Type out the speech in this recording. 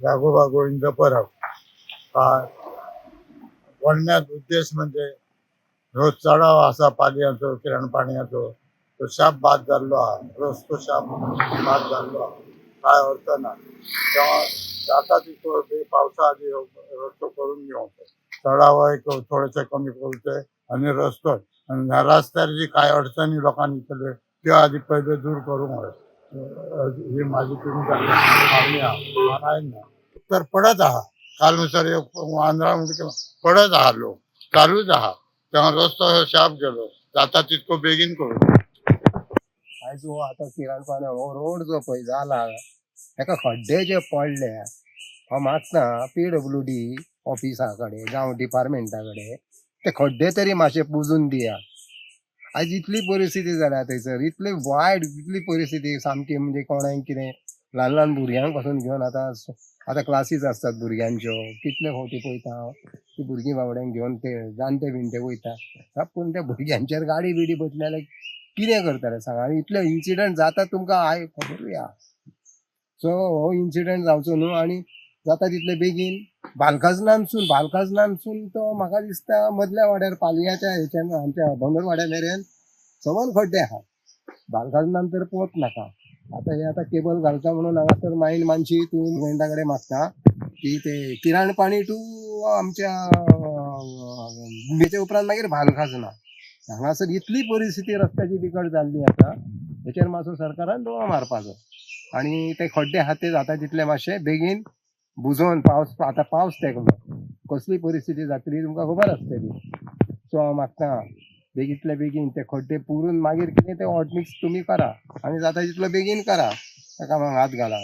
राघोबा गोविंद परब हा वळण्यात उद्देश म्हणजे रोज चढाव असा पाणयाचो किरण पाणयाचो तो शाप बाद जाल्लो हा. रोज तो शाप बाद जाल्लो हा. काय अर्थ ना तेव्हा जाता तिथं ते पावसा आधी रस्तो करून घेवंक चढाव एक थोडेसे कमी करूचे आणि रस्तो आणि ह्या रस्त्यार जी काय अडचणी लोकांनी केले त्यो आधी पहिले दूर करूंक हवे ही माझी तुमची मागणी आहे ना. तर पडत आहा काल नुसार आंध्रा पडत आहा लोक चालूच आहा तेव्हा रस्तो शाप गेलो जाता तितको बेगीन करू. आयज हो आतां किरणपणे हो रोड जो पळय जाला हेका खड्डे जे पडले हांव मागता PWD ऑफिसा कडेन जावं डिपार्टमेंटा कडेन ते खड्डे तरी मातशे पुजून दिया. आयज इतली परिस्थिती जाल्या थंयसर इतली वायट इतली परिस्थिती सामकी म्हणजे कोणाक कितें ल्हान ल्हान भुरग्यांक पासून घेवन आतां क्लासीस आसतात भुरग्यांच्यो कितले फावटी पळयता हांव ती भुरगीं बाबड्यांक घेवन ते जाणटे बिणटे वयता पूण त्या भुरग्यांचेर गाडी बिडी बसली जाल्यार कितें करतले सांग आनी इतले इन्सिडंट जाता तुमकां खबरूय आहा. सो हो इन्सिडंट जावचो न्हू आनी जाता तितले बेगीन बालकाजनानसून तो म्हाका दिसता मदल्या वाड्यार पालयाच्या हेच्यान आमच्या भंगरवाड्या मेरेन सवन खड्डे आहा. बालकाजनान तर पोवच नाका. आतां केबल घालता म्हणून हांगासर मायन मानशी तूं गव्हर्मेंटा कडेन मागता की ते किरण पाणी टू आमच्या बेचे उपरांत मागीर बालकाजना हांगासर इतली परिस्थिती रस्त्याची बिकट जाल्ली आसा हेचेर मातसो सरकारान दोळो मारपाचो आनी ते खड्डे आहात ते जाता तितले मातशे बेगीन बुजोवन आतां पावस तेकलो कसली परिस्थिती जातली तुमकां खबर आसतली. सो हांव मागता बेगींतल्या बेगीन ते खड्डे पुरून मागीर कितें ते हॉट मिक्स तुमी करा आनी जाता तितलो बेगीन करा ताका हात घाला.